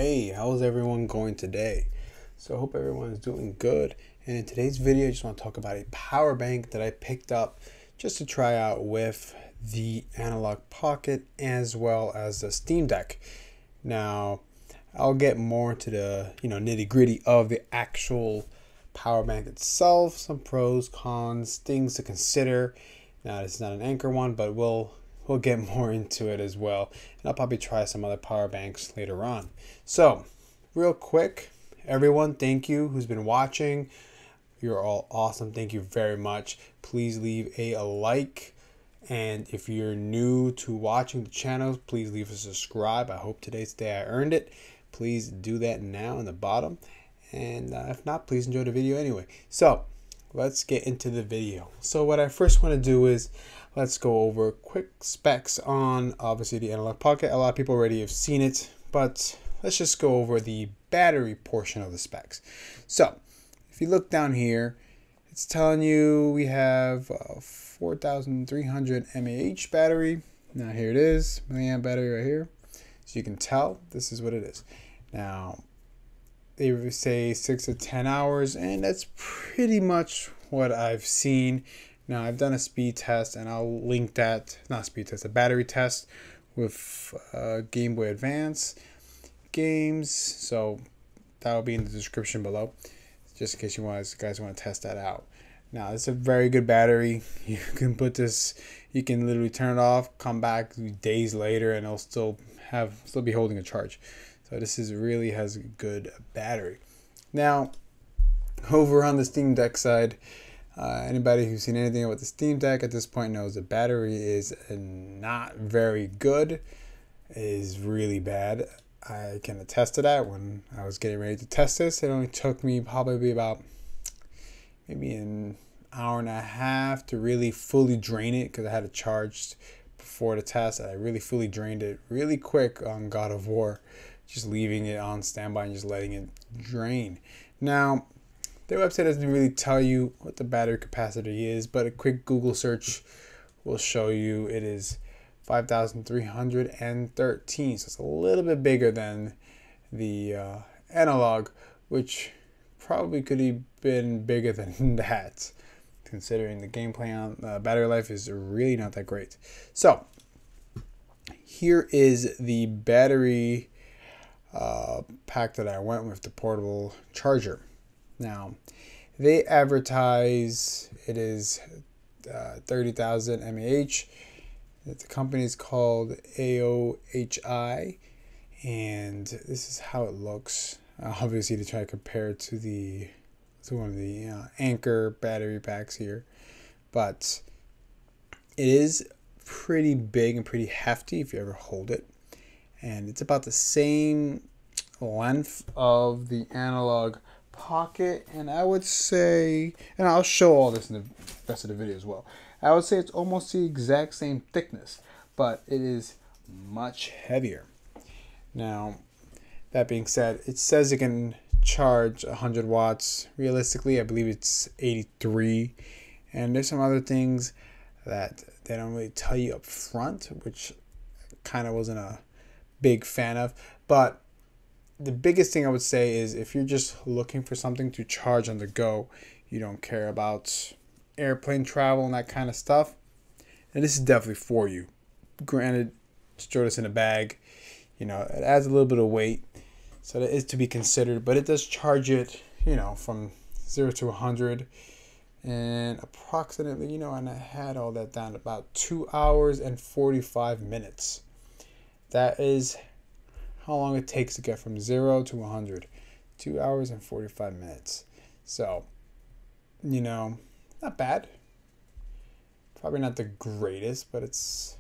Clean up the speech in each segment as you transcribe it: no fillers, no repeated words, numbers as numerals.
Hey, how's everyone going today? So I hope everyone is doing good. And in today's video, I just want to talk about a power bank that I picked up just to try out with the Analogue Pocket as well as the Steam Deck. Now, I'll get more into the nitty-gritty of the actual power bank itself, some pros, cons, things to consider. Now, it's not an Anchor one, but we'll get more into it as well, and I'll probably try some other power banks later on. So real quick, everyone, thank you who's been watching. You're all awesome. Thank you very much. Please leave a like, and if you're new to watching the channel, please leave a subscribe. I hope today's the day I earned it. Please do that now in the bottom, and if not, please enjoy the video anyway. So let's get into the video. So what I first want to do is let's go over quick specs on obviously the Analogue Pocket. A lot of people already have seen it, but let's just go over the battery portion of the specs. So if you look down here, it's telling you we have 4,300 mAh battery. Now here it is, milliamp battery right here. So you can tell this is what it is. Now they say 6 to 10 hours, and that's pretty much what I've seen. Now I've done a speed test, and I'll link that, not speed test, a battery test with Game Boy Advance games. So that'll be in the description below, just in case you guys want to test that out. Now it's a very good battery. You can put this, you can literally turn it off, come back days later, and it'll still be holding a charge. So this really has a good battery. Now over on the Steam Deck side, anybody who's seen anything about the Steam Deck at this point knows the battery is not very good. It is really bad. I can attest to that. When I was getting ready to test this, it only took me probably about maybe an hour and a half to really fully drain it, because I had it charged before the test. I really fully drained it really quick on God of War, just leaving it on standby and just letting it drain. Now their website doesn't really tell you what the battery capacity is, but a quick Google search will show you it is 5,313. So it's a little bit bigger than the Analogue, which probably could have been bigger than that, considering the gameplay on battery life is really not that great. So here is the battery pack that I went with, the portable charger. Now, they advertise it is 30,000 mAh. The company is called AOHI, and this is how it looks. Obviously, to try to compare it to one of the Anchor battery packs here, but it is pretty big and pretty hefty if you ever hold it, and it's about the same length of the Analogue Pocket, and I would say, and I'll show all this in the rest of the video as well, I would say it's almost the exact same thickness, but it is much heavier. Now that being said, it says it can charge 100 watts. Realistically, I believe it's 83, and there's some other things that they don't really tell you up front, which kind of wasn't a big fan of. But the biggest thing I would say is, if you're just looking for something to charge on the go, you don't care about airplane travel and that kind of stuff, and this is definitely for you. Granted, just throw this in a bag, it adds a little bit of weight, so that is to be considered, but it does charge it, from 0 to 100 and approximately, and I had all that down about 2 hours and 45 minutes. That is how long it takes to get from 0 to 100. 2 hours and 45 minutes. So, not bad. Probably not the greatest, but it's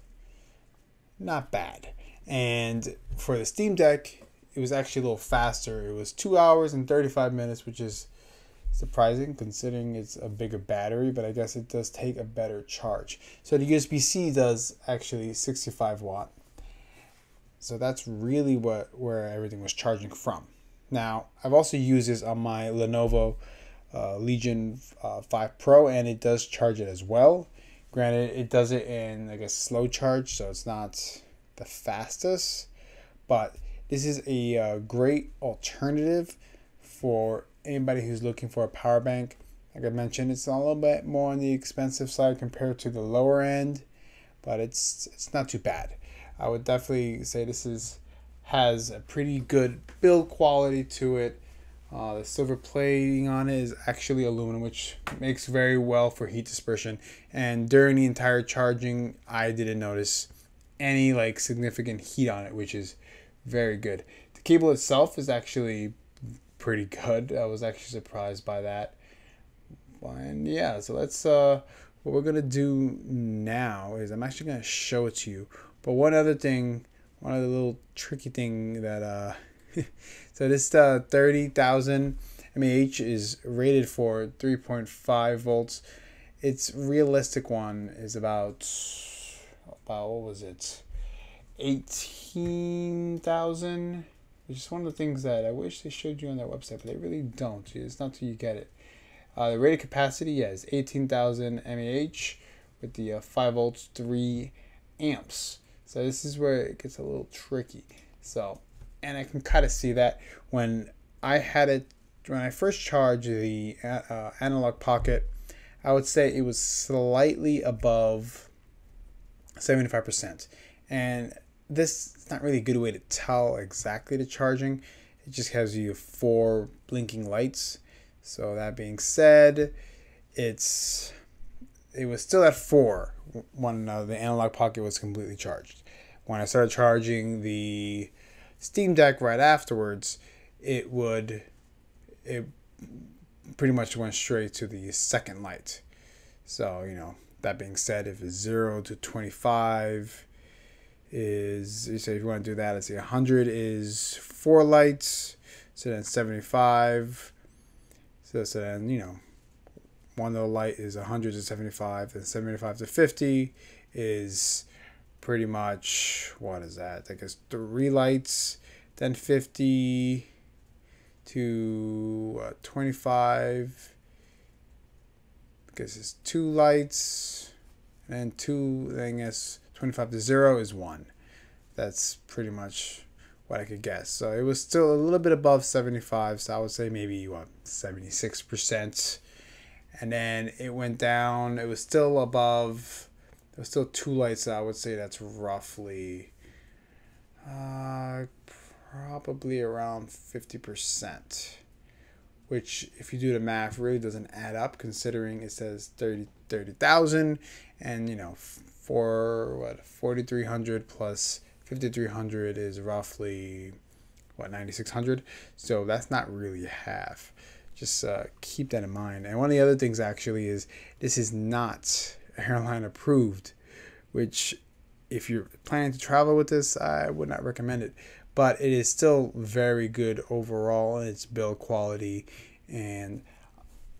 not bad. And for the Steam Deck, it was actually a little faster. It was 2 hours and 35 minutes, which is surprising considering it's a bigger battery, but I guess it does take a better charge. So the USB-C does actually 65 watt. So that's really where everything was charging from. Now, I've also used this on my Lenovo Legion 5 Pro, and it does charge it as well. Granted, it does it in, I guess, slow charge, so it's not the fastest, but this is a great alternative for anybody who's looking for a power bank. Like I mentioned, it's a little bit more on the expensive side compared to the lower end, but it's not too bad. I would definitely say this has a pretty good build quality to it. The silver plating on it is actually aluminum, which makes very well for heat dispersion. And during the entire charging, I didn't notice any like significant heat on it, which is very good. The cable itself is actually pretty good. I was actually surprised by that. And yeah, so let's what we're gonna do now is I'm actually gonna show it to you. But one other little tricky thing that so this 30,000 mAh is rated for 3.5 volts. Its realistic one is about what was it, 18,000, which is one of the things that I wish they showed you on their website, but they really don't. It's not till you get it. The rated capacity, yeah, is 18,000 mAh with the 5 volts, 3 amps. So this is where it gets a little tricky. So, and I can kind of see that when I first charged the Analogue Pocket, I would say it was slightly above 75%. And this is not really a good way to tell exactly the charging. It just has you 4 blinking lights. So that being said, it was still at 4 when the Analogue Pocket was completely charged. When I started charging the Steam Deck right afterwards, it pretty much went straight to the second light. So, you know, that being said, if it's 0 to 25 is, so if you want to do that, let's say 100 is 4 lights. So then 75. So then, you know, one little light is 100 to 75, then 75 to 50 is pretty much, what is that? I guess 3 lights, then 50 to 25, I guess it's 2 lights, and then I guess 25 to 0 is 1. That's pretty much what I could guess. So it was still a little bit above 75, so I would say maybe 76%. And then it went down. It was still above. There was still 2 lights. So I would say that's roughly probably around 50%. Which, if you do the math, really doesn't add up, considering it says 30,000, and you know, for what, 4,300 plus 5,300 is roughly what, 9,600. So that's not really half. Just keep that in mind. And one of the other things actually is this is not airline approved, which if you're planning to travel with this, I would not recommend it. But it is still very good overall in its build quality and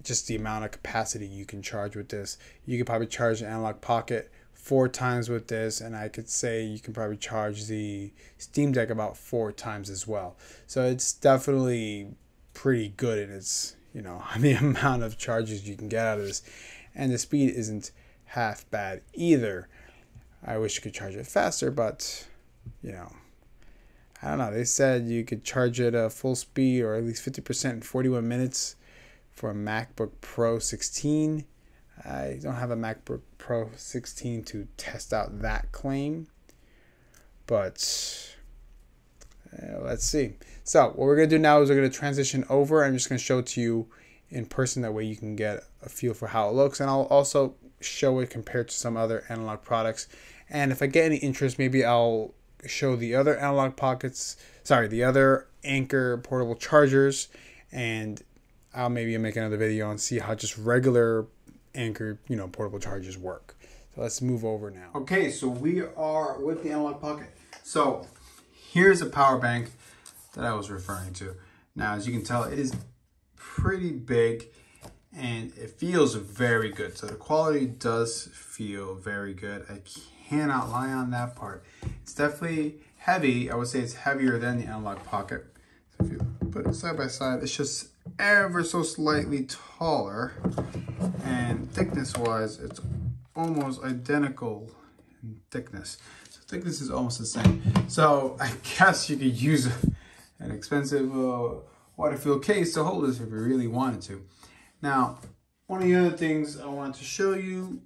just the amount of capacity you can charge with this. You could probably charge an Analogue Pocket 4 times with this, and I could say you can probably charge the Steam Deck about 4 times as well. So it's definitely pretty good in its, you know, the amount of charges you can get out of this, and the speed isn't half bad either. I wish you could charge it faster, but you know, I don't know. They said you could charge it full speed or at least 50% in 41 minutes for a MacBook Pro 16. I don't have a MacBook Pro 16 to test out that claim, but let's see. So what we're going to do now is we're going to transition over. I'm just going to show it to you in person. That way you can get a feel for how it looks. And I'll also show it compared to some other Analogue products. And if I get any interest, maybe I'll show the other Analogue Pockets, the other Anker portable chargers. And I'll maybe make another video and see how just regular Anker, you know, portable chargers work. So let's move over now. Okay, so we are with the Analogue Pocket. So here's a power bank that I was referring to. Now, as you can tell, it is pretty big and it feels very good. So the quality does feel very good. I cannot lie on that part. It's definitely heavy. I would say it's heavier than the Analogue Pocket. So if you put it side by side, it's just ever so slightly taller, and thickness wise it's almost identical in thickness. So think this is almost the same. So I guess you could use an expensive water-filled case to hold this if you really wanted to. Now, one of the other things I wanted to show you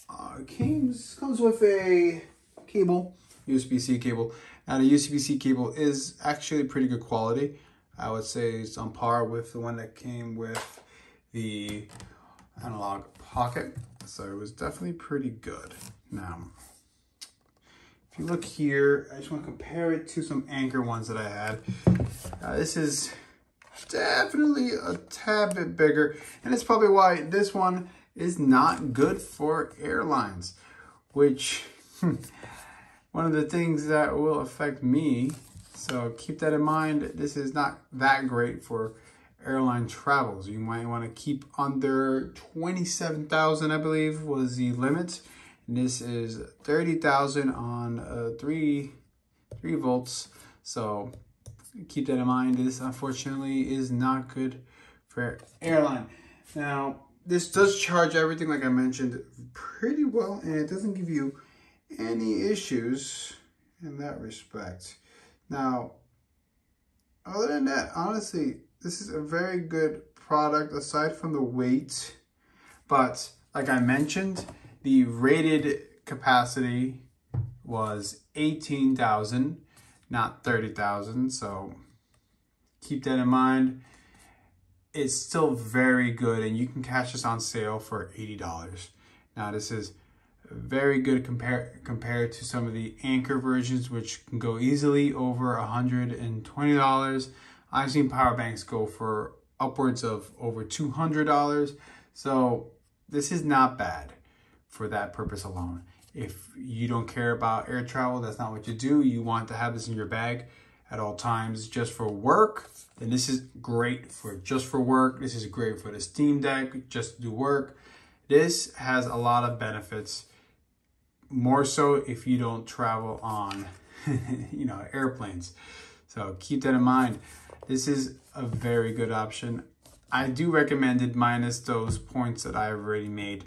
comes with a cable, USB-C cable. Now the USB-C cable is actually pretty good quality. I would say it's on par with the one that came with the Analogue Pocket. So it was definitely pretty good. Now, if you look here, I just want to compare it to some Anchor ones that I had. This is definitely a tad bit bigger, and it's probably why this one is not good for airlines, which one of the things that will affect me. So keep that in mind. This is not that great for airline travels. You might want to keep under 27,000, I believe was the limit. And this is 30,000 on 3 volts. So keep that in mind. This unfortunately is not good for airline. Now, this does charge everything, like I mentioned, pretty well, and it doesn't give you any issues in that respect. Now, other than that, honestly, this is a very good product aside from the weight. But like I mentioned, the rated capacity was 18,000, not 30,000. So keep that in mind. It's still very good, and you can catch this on sale for $80. Now this is very good compared to some of the Anchor versions, which can go easily over $120. I've seen power banks go for upwards of over $200. So this is not bad for that purpose alone. If you don't care about air travel, that's not what you do. You want to have this in your bag at all times just for work, then this is great for just for work. This is great for the Steam Deck, just to do work. This has a lot of benefits, more so if you don't travel on airplanes. So keep that in mind. This is a very good option. I do recommend it minus those points that I've already made.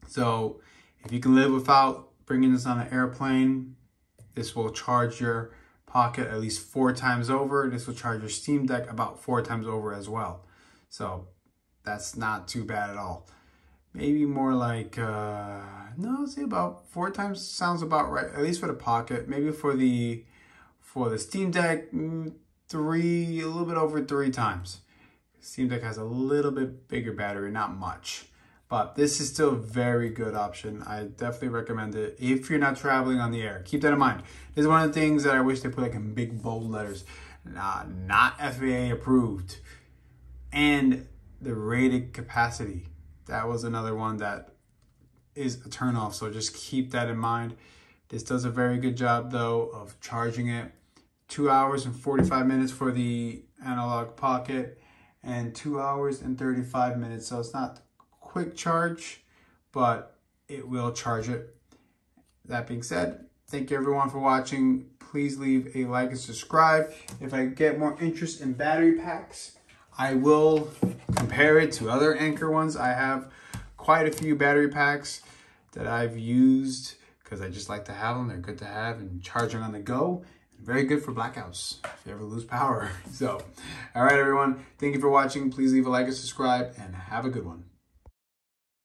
So if you can live without bringing this on an airplane, this will charge your Pocket at least 4 times over. This will charge your Steam Deck about 4 times over as well. So that's not too bad at all. Maybe more like, no, say about 4 times sounds about right, at least for the Pocket. Maybe for the Steam Deck, 3, a little bit over 3 times. Steam Deck has a little bit bigger battery, not much. But this is still a very good option. I definitely recommend it if you're not traveling on the air. Keep that in mind. This is one of the things that I wish they put like in big bold letters. Not FAA approved. And the rated capacity. That was another one that is a turnoff. So just keep that in mind. This does a very good job though of charging it. 2 hours and 45 minutes for the Analogue Pocket and 2 hours and 35 minutes. So it's not quick charge, but it will charge it. That being said, thank you everyone for watching. Please leave a like and subscribe. If I get more interest in battery packs, I will compare it to other Anchor ones. I have quite a few battery packs that I've used because I just like to have them. They're good to have and charging on the go. Very good for blackouts if you ever lose power. So, all right, everyone. Thank you for watching. Please leave a like and subscribe and have a good one.